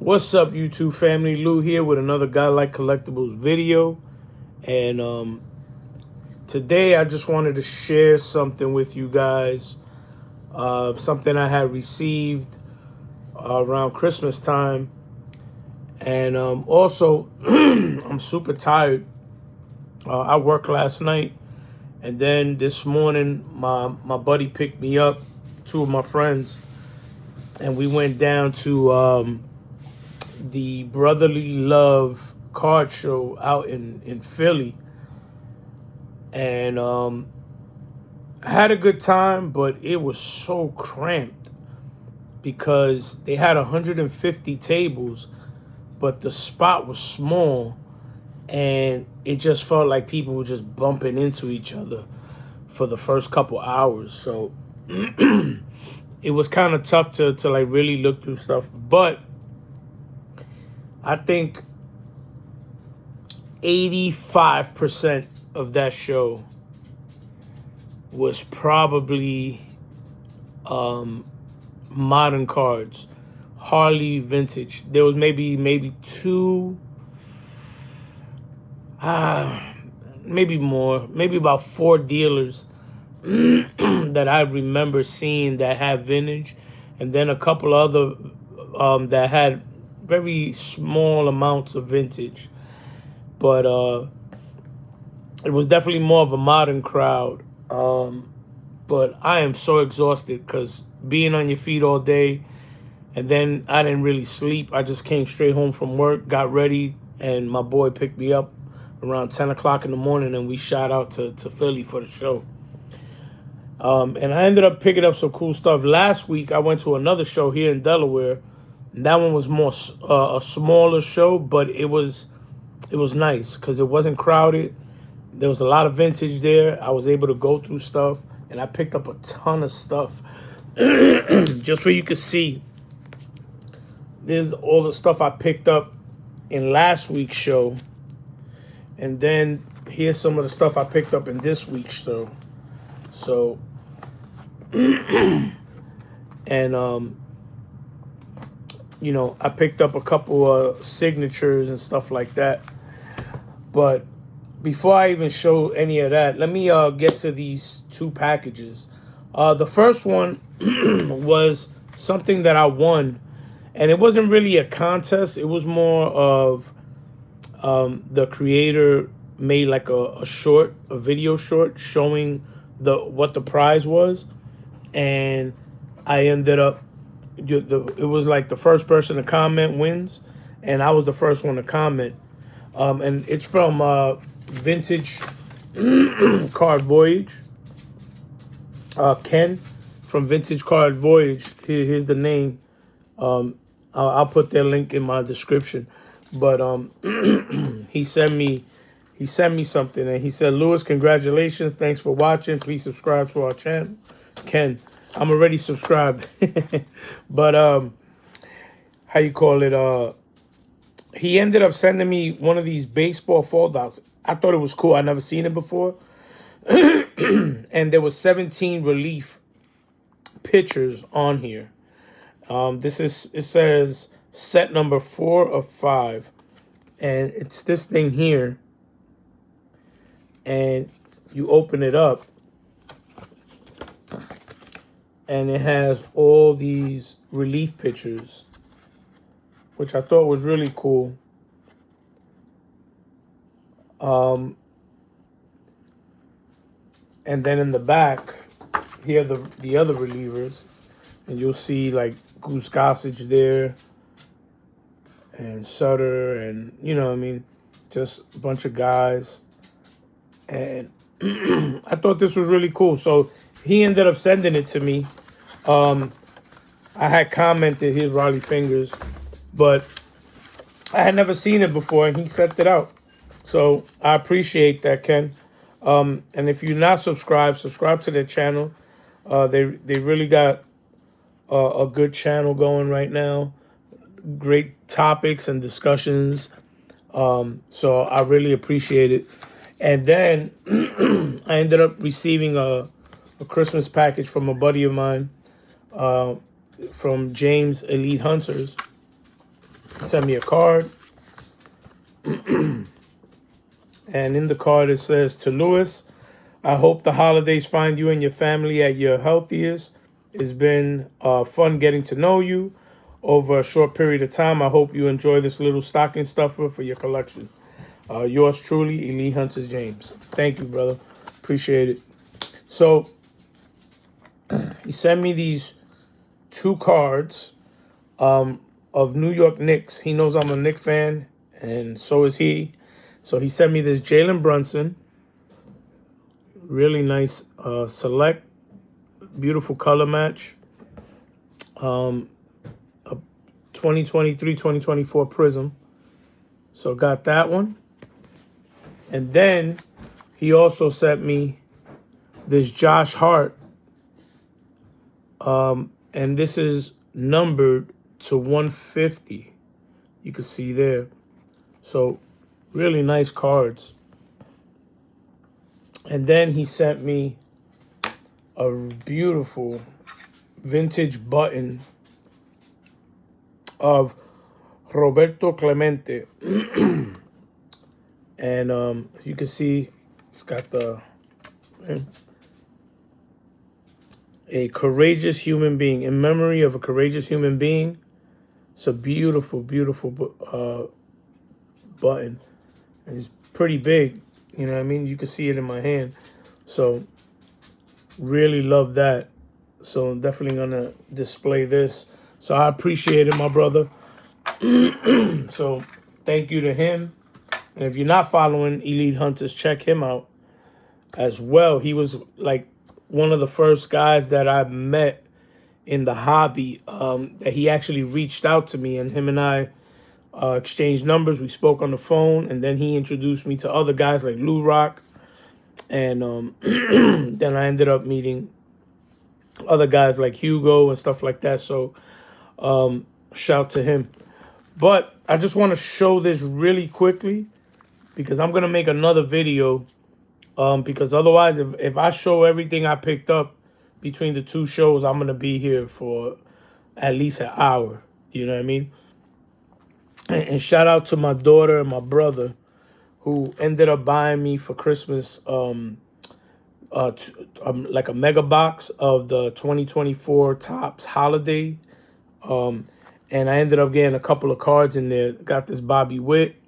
What's up, YouTube family? Lou here with another Godlike Collectibles video. And today I just wanted to share something with you guys. Something I had received around Christmas time. And also, I'm super tired. I worked last night. And then this morning, my buddy picked me up, two of my friends. And we went down to the Brotherly Love card show out in Philly. And I had a good time, but it was so cramped because they had 150 tables, but the spot was small, and it just felt like people were just bumping into each other for the first couple hours. So it was kind of tough to like really look through stuff. But I think 85% of that show was probably modern cards, hardly vintage. There was maybe two, maybe more, maybe about 4 dealers that I remember seeing that had vintage, and then a couple other that had very small amounts of vintage. But it was definitely more of a modern crowd. But I am so exhausted because being on your feet all day, and then I didn't really sleep. I just came straight home from work, got ready, and my boy picked me up around 10 o'clock in the morning, and we shot out to Philly for the show. And I ended up picking up some cool stuff. Last week, I went to another show here in Delaware. And that one was more a smaller show, but it was nice because it wasn't crowded. There was a lot of vintage there. I was able to go through stuff, and I picked up a ton of stuff. Just so you could see, there's all the stuff I picked up in last week's show. And then here's some of the stuff I picked up in this week's show. So, and you know, I picked up a couple of signatures and stuff like that. But before I even show any of that, let me get to these 2 packages. The first one was something that I won, and it wasn't really a contest. It was more of the creator made like a video short showing what the prize was, and I ended up, it was like the first person to comment wins, and I was the first one to comment. And it's from Vintage Card Voyage. Ken from Vintage Card Voyage. Here's the name. I'll put their link in my description. But he sent me something, and he said, "Lewis, congratulations. Thanks for watching. Please subscribe to our channel." Ken, I'm already subscribed. But how you call it? He ended up sending me one of these baseball fold-outs. I thought it was cool. I never seen it before. And there was 17 relief pictures on here. It says set number 4 of 5. And it's this thing here. And you open it up, and it has all these relief pictures, which I thought was really cool. And then in the back, here are the other relievers, and you'll see like Goose Gossage there, and Sutter, and you know what I mean, just a bunch of guys. And I thought this was really cool. So he ended up sending it to me. I had commented his Raleigh Fingers, but I had never seen it before, and he sent it out. So I appreciate that, Ken. And if you're not subscribed, subscribe to their channel. They really got a good channel going right now. Great topics and discussions. So I really appreciate it. And then I ended up receiving a Christmas package from a buddy of mine, from James Elite Hunters. sent me a card. And in the card it says, to Lewis, I hope the holidays find you and your family at your healthiest. It's been fun getting to know you over a short period of time. I hope you enjoy this little stocking stuffer for your collection. Yours truly, Elite Hunters James. Thank you, brother. Appreciate it. So he sent me these 2 cards of New York Knicks. He knows I'm a Knicks fan, and so is he. So he sent me this Jalen Brunson. Really nice select. Beautiful color match. A 2023-2024 Prism. So got that one. And then he also sent me this Josh Hart. And this is numbered to 150. You can see there. So really nice cards. And then he sent me a beautiful vintage button of Roberto Clemente. And you can see it's got a courageous human being, in memory of a courageous human being. It's a beautiful, beautiful button. And it's pretty big. You know what I mean? You can see it in my hand. So really love that. So I'm definitely going to display this. So I appreciate it, my brother. So thank you to him. And if you're not following Elite Hunters, check him out as well. He was like one of the first guys that I met in the hobby, that he actually reached out to me, and him and I exchanged numbers. We spoke on the phone, and then he introduced me to other guys like Lou Rock. And then I ended up meeting other guys like Hugo and stuff like that. So shout to him. But I just want to show this really quickly because I'm going to make another video. Because otherwise, if I show everything I picked up between the 2 shows, I'm going to be here for at least an hour. You know what I mean? And shout out to my daughter and my brother who ended up buying me for Christmas like a mega box of the 2024 Topps Holiday. And I ended up getting a couple of cards in there. Got this Bobby Witt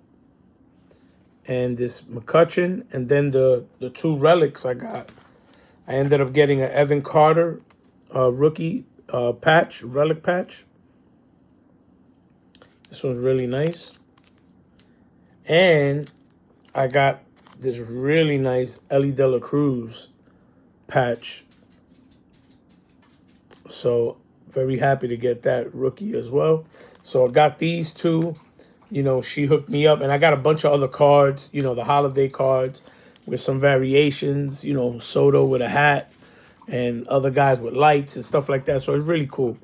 and this McCutcheon, and then the 2 relics I got. I ended up getting an Evan Carter rookie relic patch. This one's really nice. And I got this really nice Ellie De La Cruz patch. So very happy to get that rookie as well. So I got these 2. You know, she hooked me up, and I got a bunch of other cards, you know, the holiday cards with some variations, you know, Soto with a hat and other guys with lights and stuff like that. So it's really cool.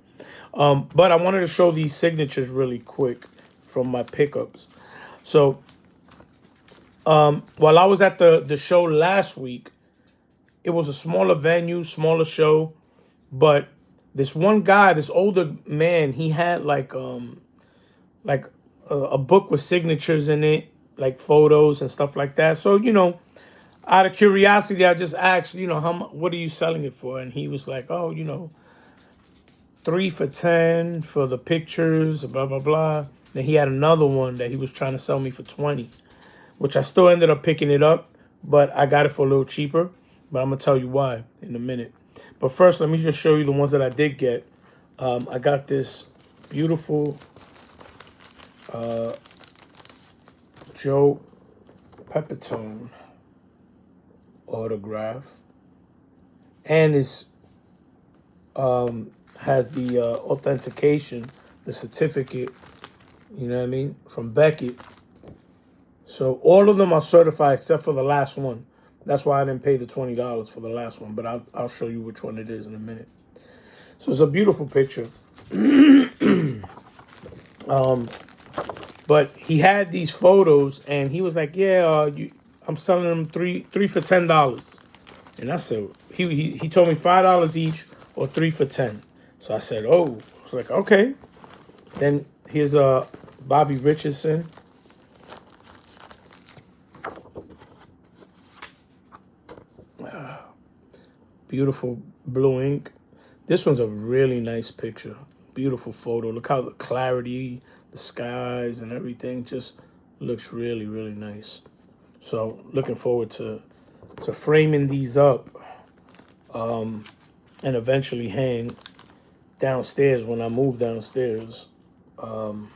But I wanted to show these signatures really quick from my pickups. So while I was at the show last week, it was a smaller venue, smaller show, but this one guy, this older man, he had like a book with signatures in it, like photos and stuff like that. So, you know, out of curiosity, I just asked, you know, what are you selling it for? And he was like, oh, you know, 3 for $10 for the pictures, blah, blah, blah. Then he had another one that he was trying to sell me for $20, which I still ended up picking it up, but I got it for a little cheaper. But I'm going to tell you why in a minute. But first, let me just show you the ones that I did get. I got this beautiful Joe Pepitone autograph, and is has the authentication, the certificate, you know what I mean, from Beckett. So all of them are certified except for the last one. That's why I didn't pay the $20 for the last one, but I'll show you which one it is in a minute. So it's a beautiful picture. But he had these photos, and he was like, "Yeah, I'm selling them three for $10." And I said, he told me $5 each or 3 for $10. So I said, "Oh," I was like, "Okay." Then here's Bobby Richardson. Beautiful blue ink. This one's a really nice picture. Beautiful photo. Look how the clarity, the skies and everything just looks really, really nice. So looking forward to framing these up and eventually hang downstairs when I move downstairs. And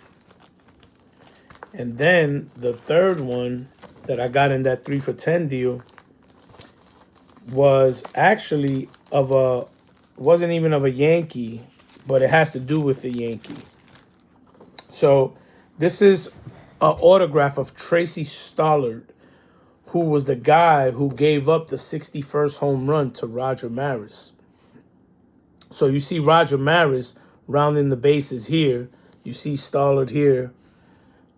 then the third one that I got in that 3 for $10 deal was actually wasn't even of a Yankee, but it has to do with the Yankee. So this is an autograph of Tracy Stollard, who was the guy who gave up the 61st home run to Roger Maris. So you see Roger Maris rounding the bases here. You see Stollard here.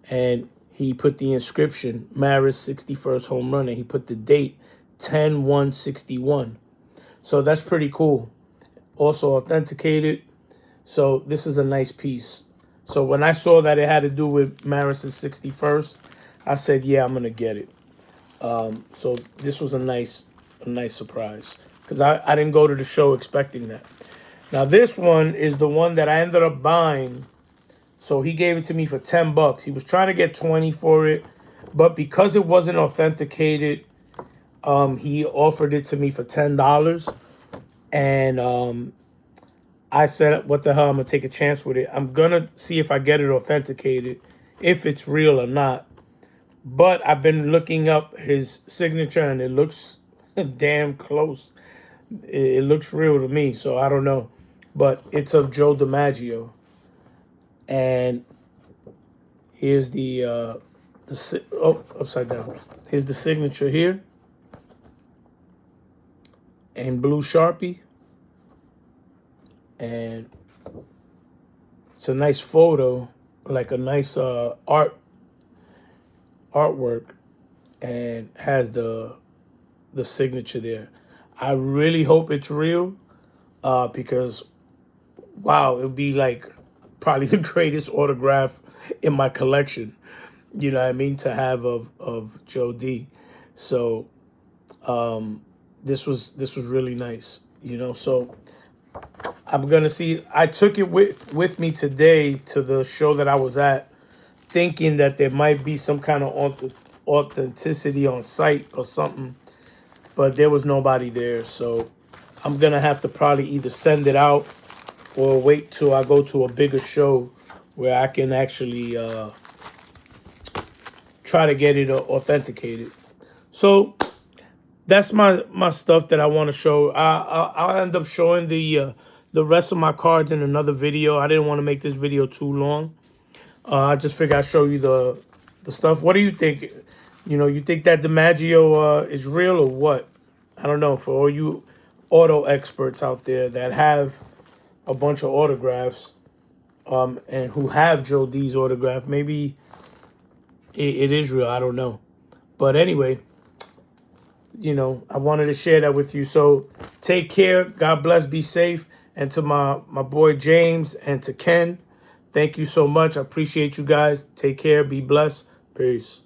And he put the inscription, Maris 61st home run, and he put the date 10/1/61. So that's pretty cool. Also authenticated. So this is a nice piece. So when I saw that it had to do with Maris's 61st, I said, yeah, I'm gonna get it. So this was a nice surprise because I didn't go to the show expecting that. Now this one is the one that I ended up buying. So he gave it to me for $10. He was trying to get 20 for it, but because it wasn't authenticated, he offered it to me for $10. And I said, what the hell, I'm going to take a chance with it. I'm going to see if I get it authenticated, if it's real or not. But I've been looking up his signature, and it looks damn close. It looks real to me, so I don't know. But it's of Joe DiMaggio. And here's upside down. Here's the signature here. And blue Sharpie. And it's a nice photo, like a nice artwork, and has the signature there. I really hope it's real, because wow, it would be like probably the greatest autograph in my collection, you know what I mean, to have of Joe D. So this was really nice, you know. So I'm gonna see. I took it with me today to the show that I was at, thinking that there might be some kind of authenticity on site or something, but there was nobody there. So I'm gonna have to probably either send it out or wait till I go to a bigger show where I can actually try to get it authenticated. So that's my stuff that I want to show. I'll end up showing the rest of my cards in another video. I didn't want to make this video too long. I just figured I'd show you the stuff. What do you think? You know, you think that DiMaggio is real or what? I don't know. For all you auto experts out there that have a bunch of autographs, and who have Joe D's autograph, maybe it is real. I don't know. But anyway, you know, I wanted to share that with you. So take care. God bless. Be safe. And to my boy James and to Ken, thank you so much. I appreciate you guys. Take care. Be blessed. Peace.